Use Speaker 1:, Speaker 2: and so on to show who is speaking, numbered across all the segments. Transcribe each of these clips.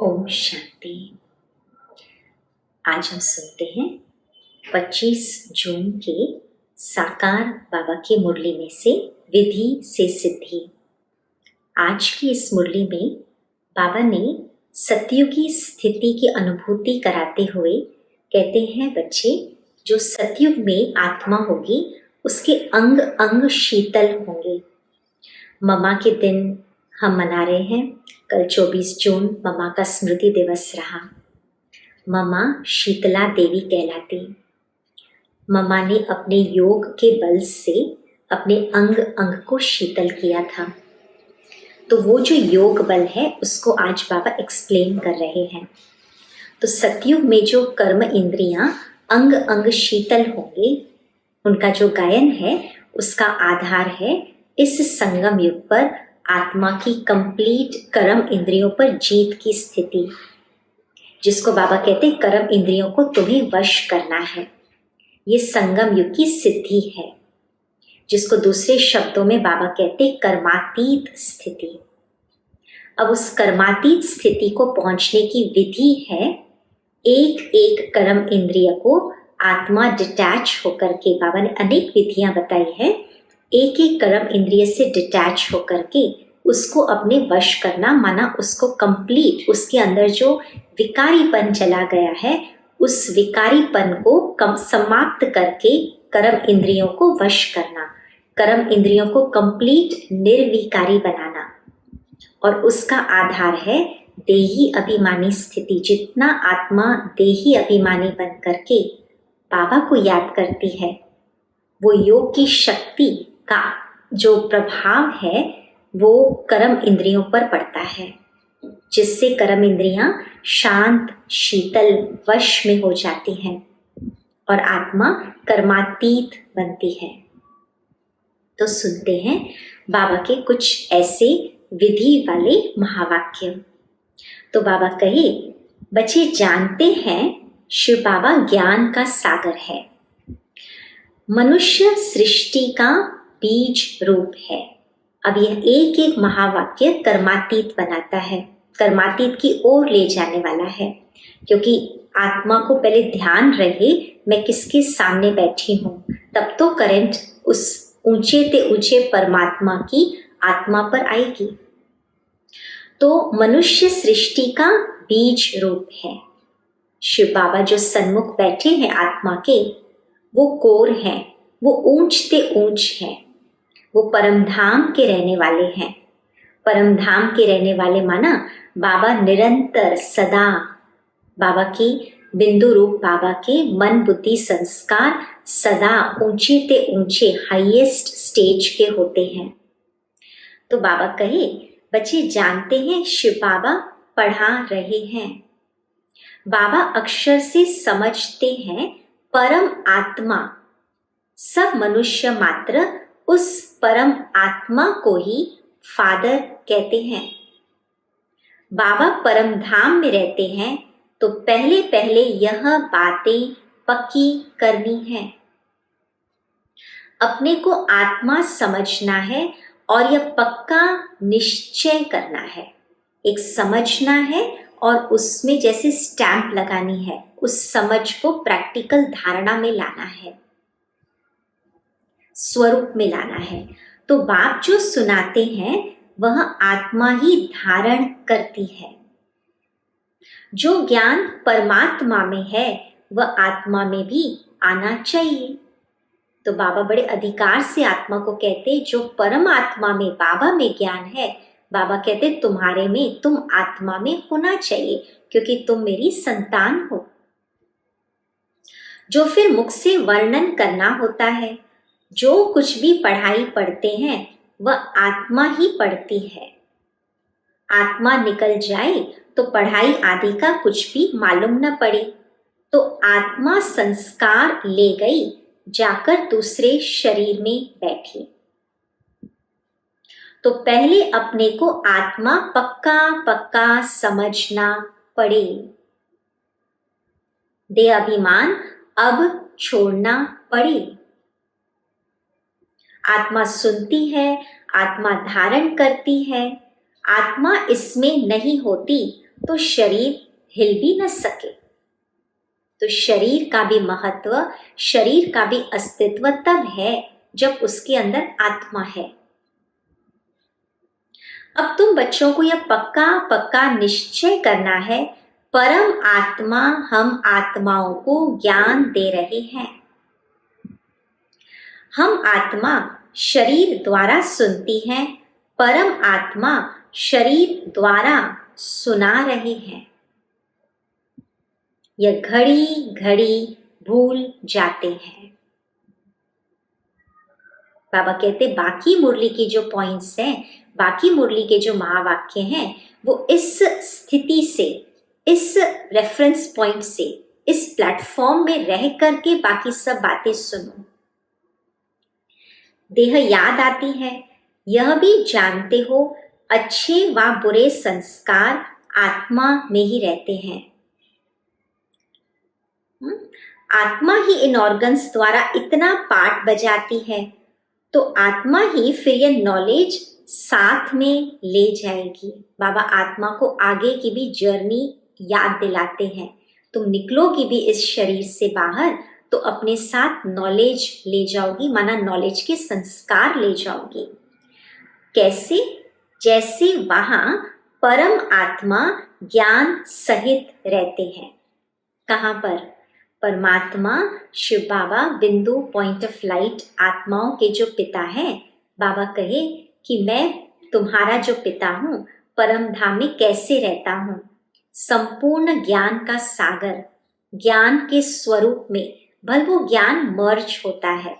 Speaker 1: ओम शांति। आज हम सुनते हैं 25 जून के साकार बाबा की मुरली में से विधि से सिद्धि। आज की इस मुरली में बाबा ने सतयुगी स्थिति की अनुभूति कराते हुए कहते हैं, बच्चे, जो सतयुग में आत्मा होगी उसके अंग अंग शीतल होंगे। ममा के दिन हम मना रहे हैं। कल 24 जून ममा का स्मृति दिवस रहा। ममा शीतला देवी कहलाती। ममा ने अपने योग के बल से अपने अंग अंग को शीतल किया था। तो वो जो योग बल है उसको आज बाबा एक्सप्लेन कर रहे हैं। तो सतयुग में जो कर्म इंद्रियां अंग अंग शीतल होंगे, उनका जो गायन है उसका आधार है इस संगम युग पर आत्मा की कंप्लीट कर्म इंद्रियों पर जीत की स्थिति, जिसको बाबा कहते हैं कर्म इंद्रियों को तुम्हें वश करना है। ये संगम युग की सिद्धि है, जिसको दूसरे शब्दों में बाबा कहते हैं कर्मातीत स्थिति। अब उस कर्मातीत स्थिति को पहुंचने की विधि है एक एक कर्म इंद्रिय को आत्मा डिटैच होकर के, बाबा ने अनेक विधियां बताई है, एक एक कर्म इंद्रिय से डिटैच होकर के उसको अपने वश करना, माना उसको कंप्लीट, उसके अंदर जो विकारीपन चला गया है उस विकारीपन को समाप्त करके कर्म इंद्रियों को वश करना, कर्म इंद्रियों को कंप्लीट निर्विकारी बनाना। और उसका आधार है देही अभिमानी स्थिति। जितना आत्मा देही अभिमानी बन करके बाबा को याद करती है, वो योग की शक्ति का जो प्रभाव है वो कर्म इंद्रियों पर पड़ता है, जिससे कर्म इंद्रियां शांत शीतल वश में हो जाती हैं और आत्मा कर्मातीत बनती है। तो सुनते हैं बाबा के कुछ ऐसे विधि वाले महावाक्य। तो बाबा कहे, बच्चे जानते हैं शिव बाबा ज्ञान का सागर है, मनुष्य सृष्टि का बीज रूप है। अब यह एक एक महावाक्य कर्मातीत बनाता है, कर्मातीत की ओर ले जाने वाला है, क्योंकि आत्मा को पहले ध्यान रहे मैं किसके सामने बैठी हूँ, तब तो करंट उस ऊंचे ते ऊंचे परमात्मा की आत्मा पर आएगी। तो मनुष्य सृष्टि का बीज रूप है। शिव बाबा जो सन्मुख बैठे हैं आत्मा के, वो कोर हैं, वो ऊंच ते ऊंच हैं, वो परमधाम के रहने वाले हैं। परमधाम के रहने वाले माना बाबा निरंतर सदा, बाबा की बिंदु रूप बाबा के मन बुद्धि संस्कार सदा ऊंचे ते ऊंचे हाईएस्ट स्टेज के होते हैं। तो बाबा कहे, बच्चे जानते हैं शिव बाबा पढ़ा रहे हैं। बाबा अक्षर से समझते हैं परम आत्मा, सब मनुष्य मात्र उस परम आत्मा को ही फादर कहते हैं। बाबा परम धाम में रहते हैं, तो पहले पहले यह बातें पक्की करनी है। अपने को आत्मा समझना है और यह पक्का निश्चय करना है। एक समझना है और उसमें जैसे स्टैंप लगानी है, उस समझ को प्रैक्टिकल धारणा में लाना है, स्वरूप में लाना है। तो बाप जो सुनाते हैं वह आत्मा ही धारण करती है। जो ज्ञान परमात्मा में है वह आत्मा में भी आना चाहिए। तो बाबा बड़े अधिकार से आत्मा को कहते, जो परमात्मा में बाबा में ज्ञान है, बाबा कहते तुम्हारे में, तुम आत्मा में होना चाहिए, क्योंकि तुम मेरी संतान हो। जो फिर मुख से वर्णन करना होता है, जो कुछ भी पढ़ाई पढ़ते हैं वह आत्मा ही पढ़ती है। आत्मा निकल जाए तो पढ़ाई आदि का कुछ भी मालूम न पड़े। तो आत्मा संस्कार ले गई, जाकर दूसरे शरीर में बैठी। तो पहले अपने को आत्मा पक्का पक्का समझना पड़े। देह अभिमान अब छोड़ना पड़े। आत्मा सुनती है, आत्मा धारण करती है, आत्मा इसमें नहीं होती तो शरीर हिल भी न सके। तो शरीर का भी महत्व, शरीर का भी अस्तित्व तब है जब उसके अंदर आत्मा है। अब तुम बच्चों को यह पक्का पक्का निश्चय करना है, परम आत्मा हम आत्माओं को ज्ञान दे रहे हैं। हम आत्मा शरीर द्वारा सुनती हैं, परम आत्मा शरीर द्वारा सुना रहे हैं। यह घड़ी घड़ी भूल जाते हैं। बाबा कहते बाकी मुरली के जो पॉइंट्स हैं, बाकी मुरली के जो महावाक्य हैं, वो इस स्थिति से, इस रेफरेंस पॉइंट से, इस प्लेटफॉर्म में रह करके बाकी सब बातें सुनो। देह याद आती है, यह भी जानते हो अच्छे व बुरे संस्कार आत्मा में ही रहते हैं। आत्मा ही इन ऑर्गन्स द्वारा इतना पार्ट बजाती है, तो आत्मा ही फिर यह नॉलेज साथ में ले जाएगी। बाबा आत्मा को आगे की भी जर्नी याद दिलाते हैं। तुम निकलोगी भी इस शरीर से बाहर तो अपने साथ नॉलेज ले जाओगी, माना नॉलेज के संस्कार ले जाओगी। कैसे? जैसे वहां परम आत्मा ज्ञान सहित रहते हैं। कहाँ पर? परमात्मा शिव बाबा बिंदु पॉइंट ऑफ लाइट आत्माओं के जो पिता हैं। बाबा कहे कि मैं तुम्हारा जो पिता हूँ, परम धाम में कैसे रहता हूँ। संपूर्ण ज्ञान का सागर, ज्ञान के स्वरूप में भले वो ज्ञान मर्ज होता है,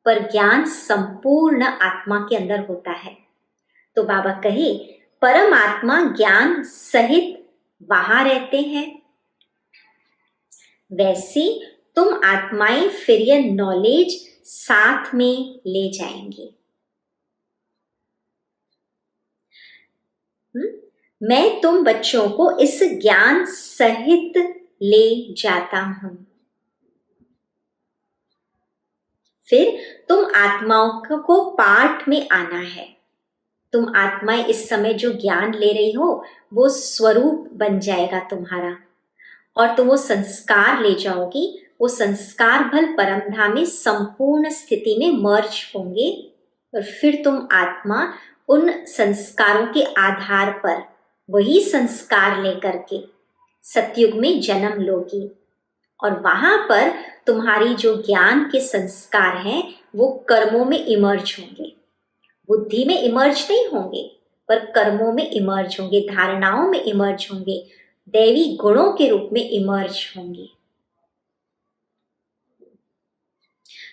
Speaker 1: पर ज्ञान संपूर्ण आत्मा के अंदर होता है। तो बाबा कहे परमात्मा ज्ञान सहित वहां रहते हैं। वैसे तुम आत्माएं फिर यह नॉलेज साथ में ले जाएंगी। मैं तुम बच्चों को इस ज्ञान सहित ले जाता हूं। फिर तुम आत्माओं को पाठ में आना है। तुम आत्माएं इस समय जो ज्ञान ले रही हो वो स्वरूप बन जाएगा तुम्हारा, और तुम वो संस्कार ले जाओगी। वो संस्कार भल परमधाम में संपूर्ण स्थिति में मर्ज होंगे, और फिर तुम आत्मा उन संस्कारों के आधार पर वही संस्कार लेकर के सतयुग में जन्म लोगी। और वहां पर तुम्हारी जो ज्ञान के संस्कार हैं वो कर्मों में इमर्ज होंगे। बुद्धि में इमर्ज नहीं होंगे, पर कर्मों में इमर्ज होंगे, धारणाओं में इमर्ज होंगे, दैवी गुणों के रूप में इमर्ज होंगे।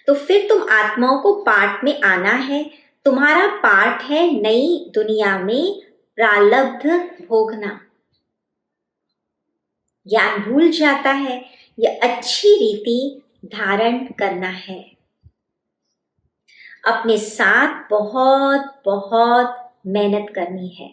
Speaker 1: तो फिर तुम आत्माओं को पाठ में आना है। तुम्हारा पाठ है नई दुनिया में प्रारब्ध भोगना। ज्ञान भूल जाता है, यह अच्छी रीति धारण करना है। अपने साथ बहुत बहुत मेहनत करनी है।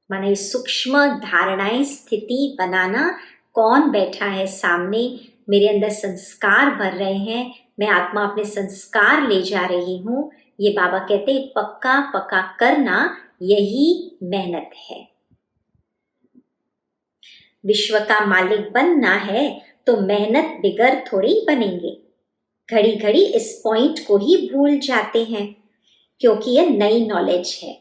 Speaker 1: माना ये सूक्ष्म धारणाएं स्थिति बनाना, कौन बैठा है सामने, मेरे अंदर संस्कार भर रहे हैं, मैं आत्मा अपने संस्कार ले जा रही हूँ। ये बाबा कहते हैं पक्का पक्का करना, यही मेहनत है। विश्व का मालिक बनना है तो मेहनत बिगर थोड़ी बनेंगे। घड़ी घड़ी इस पॉइंट को ही भूल जाते हैं, क्योंकि यह नई नॉलेज है।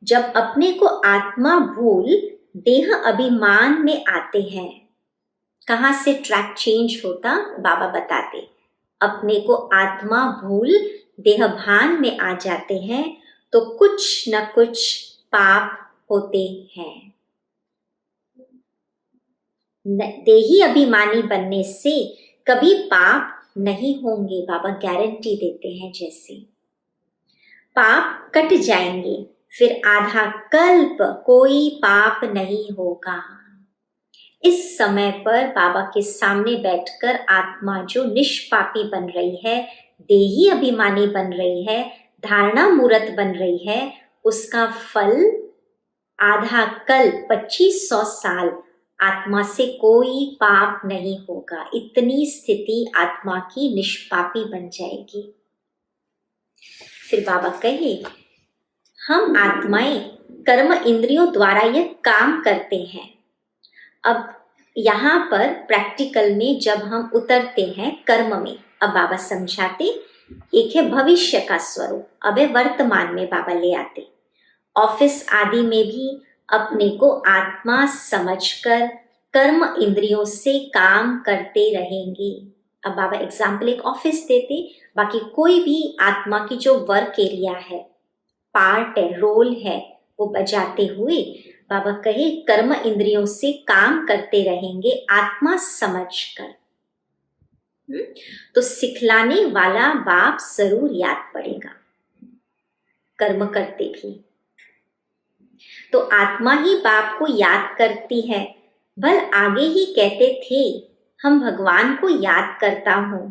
Speaker 1: जब अपने को आत्मा भूल देह अभिमान में आते हैं, कहाँ से ट्रैक चेंज होता बाबा बताते। अपने को आत्मा भूल देह भान में आ जाते हैं तो कुछ न कुछ पाप होते हैं। देही अभिमानी बनने से कभी पाप नहीं होंगे, बाबा गारंटी देते हैं। जैसे पाप कट जाएंगे, फिर आधा कल्प कोई पाप नहीं होगा। इस समय पर बाबा के सामने बैठकर आत्मा जो निष्पापी बन रही है, देही अभिमानी बन रही है, धारणा मूर्त बन रही है, उसका फल आधा कल्प 2500 साल आत्मा से कोई पाप नहीं होगा। इतनी स्थिति आत्मा की निष्पापी बन जाएगी। फिर बाबा कहे हम आत्माएं कर्म इंद्रियों द्वारा ये काम करते हैं। अब यहाँ पर प्रैक्टिकल में जब हम उतरते हैं कर्म में, अब बाबा समझाते, एक है भविष्य का स्वरूप, अब है वर्तमान में बाबा ले आते। ऑफिस आदि में भी अपने को आत्मा समझकर कर्म इंद्रियों से काम करते रहेंगे। अब बाबा एग्जाम्पल एक ऑफिस देते, बाकी कोई भी आत्मा की जो वर्क एरिया है, पार्ट है, रोल है, वो बजाते हुए बाबा कहे कर्म इंद्रियों से काम करते रहेंगे आत्मा समझकर। तो सिखलाने वाला बाप जरूर याद पड़ेगा, कर्म करते भी। तो आत्मा ही बाप को याद करती है। भल आगे ही कहते थे हम भगवान को याद करता हूं,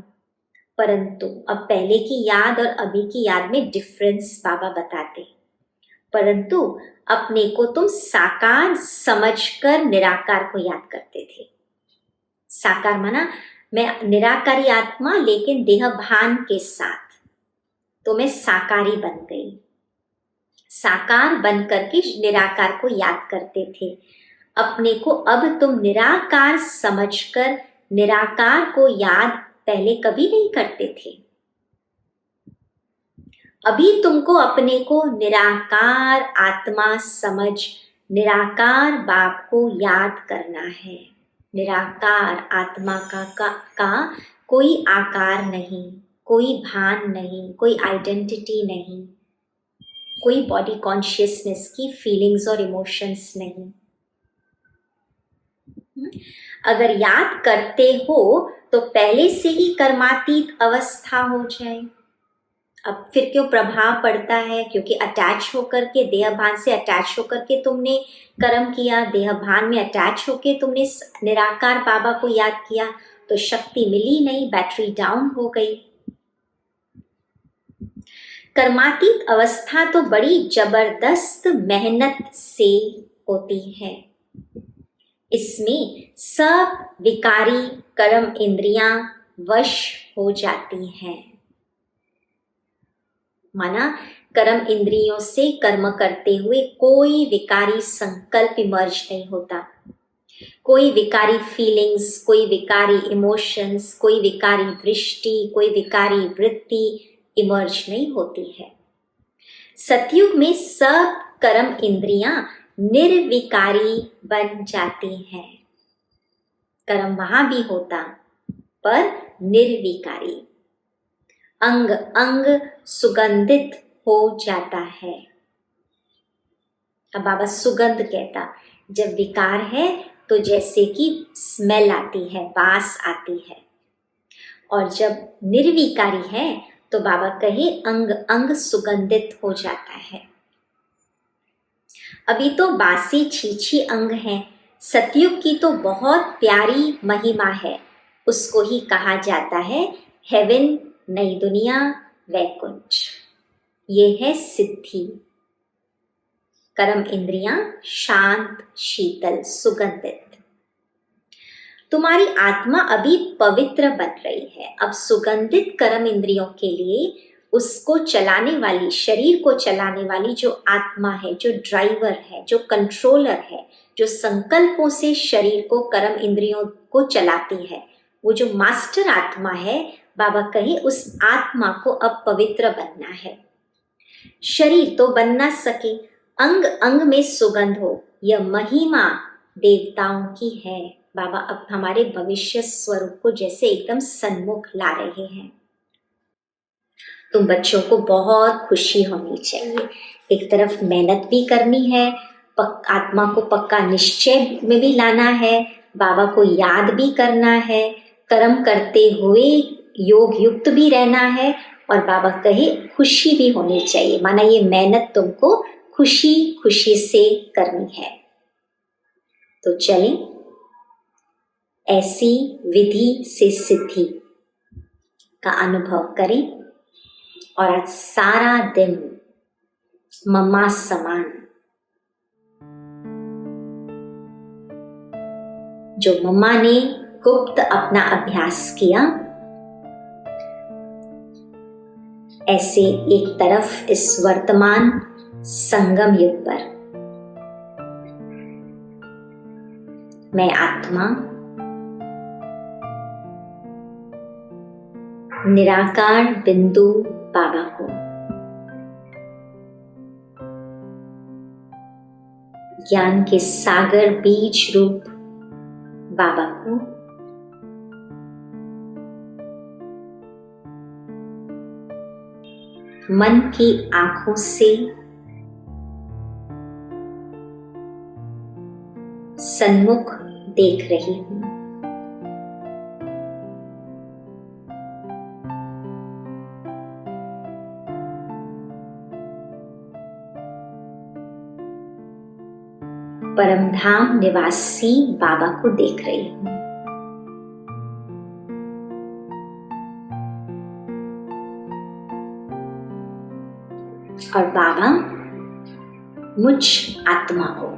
Speaker 1: परंतु अब पहले की याद और अभी की याद में डिफरेंस बाबा बताते। परंतु अपने को तुम साकार समझकर निराकार को याद करते थे। साकार माना मैं निराकारी आत्मा लेकिन देह भान के साथ, तो मैं साकारी बन गई। साकार बन करके निराकार को याद करते थे। अपने को अब तुम निराकार समझकर निराकार को याद पहले कभी नहीं करते थे। अभी तुमको अपने को निराकार आत्मा समझ निराकार बाप को याद करना है। निराकार आत्मा का कोई आकार नहीं, कोई भान नहीं, कोई आइडेंटिटी नहीं, कोई बॉडी कॉन्शियसनेस की फीलिंग्स और इमोशंस नहीं। अगर याद करते हो तो पहले से ही कर्मातीत अवस्था हो जाए। अब फिर क्यों प्रभाव पड़ता है? क्योंकि अटैच होकर के, देह भान से अटैच होकर के तुमने कर्म किया, देह भान में अटैच होकर तुमने निराकार बाबा को याद किया, तो शक्ति मिली नहीं, बैटरी डाउन हो गई। कर्मातीत अवस्था तो बड़ी जबरदस्त मेहनत से होती है। इसमें सब विकारी कर्म इंद्रियां वश हो जाती हैं। माना कर्म इंद्रियों से कर्म करते हुए कोई विकारी संकल्प इमर्ज नहीं होता, कोई विकारी फीलिंग्स, कोई विकारी इमोशंस, कोई विकारी दृष्टि, कोई विकारी वृत्ति इमर्ज नहीं होती है। सतयुग में सब कर्म इंद्रियां निर्विकारी बन जाती हैं। कर्म वहां भी होता पर निर्विकारी, अंग अंग सुगंधित हो जाता है। अब बाबा सुगंध कहता, जब विकार है तो जैसे कि स्मेल आती है, बास आती है, और जब निर्विकारी है तो बाबा कहे अंग अंग सुगंधित हो जाता है। अभी तो बासी छीछी अंग है, सतयुग की तो बहुत प्यारी महिमा है, उसको ही कहा जाता है हेवन, नई दुनिया, वैकुंठ। ये है सिद्धि। कर्म इंद्रियां शांत, शीतल, सुगंधित। तुम्हारी आत्मा अभी पवित्र बन रही है। अब सुगंधित कर्म इंद्रियों के लिए उसको चलाने वाली, शरीर को चलाने वाली जो आत्मा है, जो ड्राइवर है, जो कंट्रोलर है, जो संकल्पों से शरीर को, कर्म इंद्रियों को चलाती है, वो जो मास्टर आत्मा है, बाबा कहे उस आत्मा को अब पवित्र बनना है। शरीर तो बन ना सके, अंग अंग में सुगंध हो, यह महिमा देवताओं की है। बाबा अब हमारे भविष्य स्वरूप को जैसे एकदम सन्मुख ला रहे हैं। तुम बच्चों को बहुत खुशी होनी चाहिए। एक तरफ मेहनत भी करनी है, आत्मा को पक्का निश्चय में भी लाना है, बाबा को याद भी करना है, कर्म करते हुए योग युक्त भी रहना है, और बाबा कहे खुशी भी होनी चाहिए। माना ये मेहनत तुमको खुशी खुशी से करनी है। तो चलें, ऐसी विधि से सिद्धि का अनुभव करें, और आज सारा दिन मम्मा समान, जो मम्मा ने गुप्त अपना अभ्यास किया, ऐसे एक तरफ इस वर्तमान संगम युग पर मैं आत्मा निराकार बिंदु बाबा को ज्ञान के सागर बीज रूप बाबा को मन की आंखों से सन्मुख देख रही हूं। परमधाम निवासी बाबा को देख रही हूं। और बाबा मुझ आत्मा को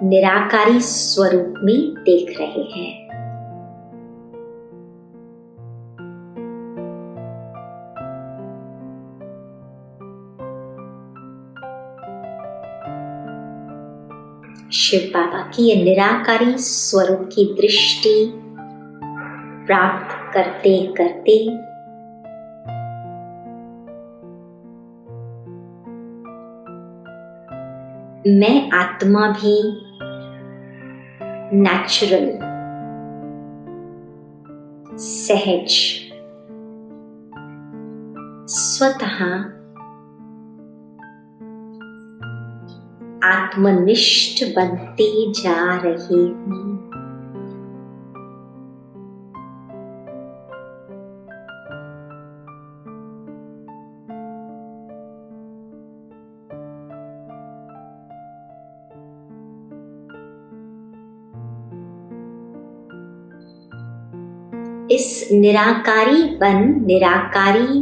Speaker 1: निराकारी स्वरूप में देख रहे हैं। शिव बाबा की यह निराकारी स्वरूप की दृष्टि प्राप्त करते करते मैं आत्मा भी नेचुरल, सहज, स्वतः आत्मनिष्ठ बनते जा रही हूं। इस निराकारी निराकारी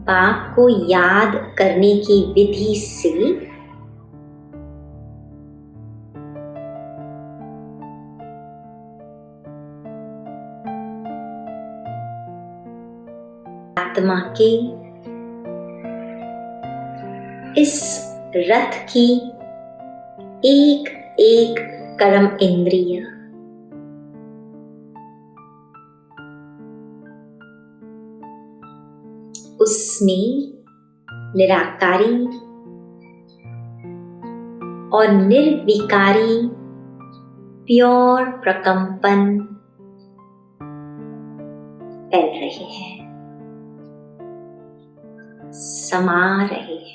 Speaker 1: बाप को याद करने की विधि से आत्मा के इस रथ की एक एक कर्म इंद्रिय उसमें निराकारी और निर्विकारी प्योर प्रकंपन फैल रहे हैं, समा रहे हैं।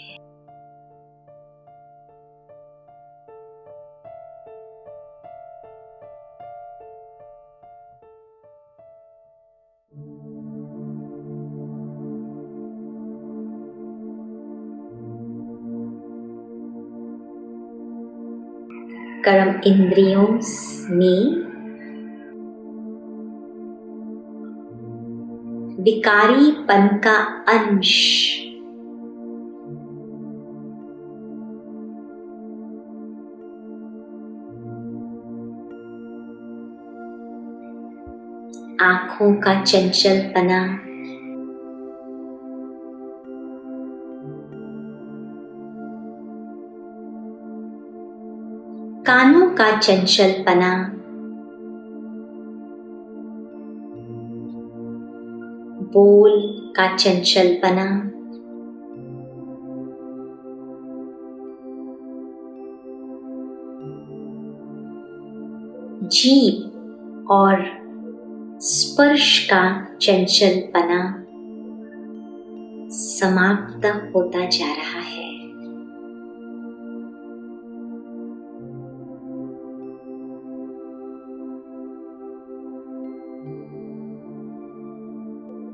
Speaker 1: कर्म इंद्रियों में विकारीपन का अंश आंखों का चंचलपना, कानों का चंचलपना, बोल का चंचलपना, जीभ और स्पर्श का चंचलपना समाप्त होता जा रहा है।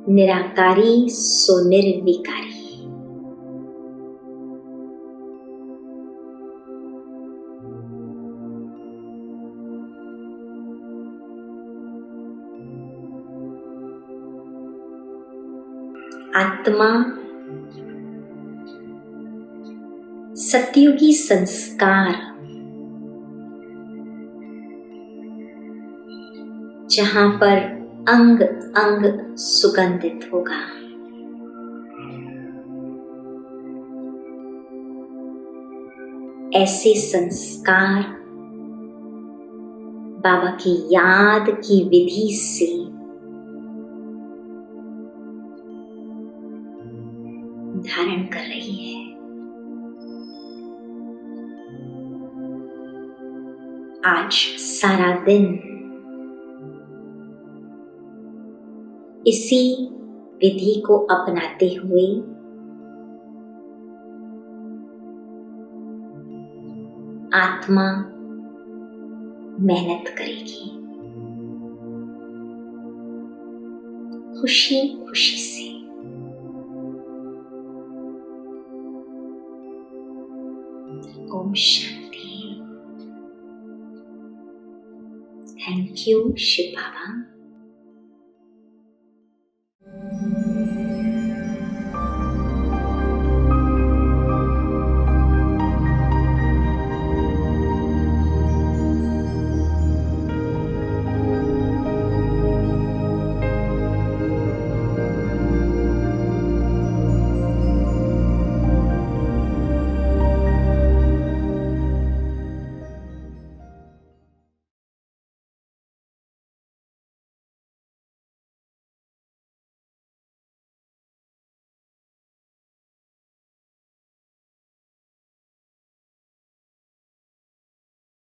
Speaker 1: निराकारी सो निर्विकारी। आत्मा सतयुगी संस्कार जहां पर अंग अंग सुगंधित होगा, ऐसे संस्कार बाबा की याद की विधि से धारण कर रही है। आज सारा दिन इसी विधि को अपनाते हुए आत्मा मेहनत करेगी, खुशी खुशी से। ओम शांति। Thank you Shiv Baba.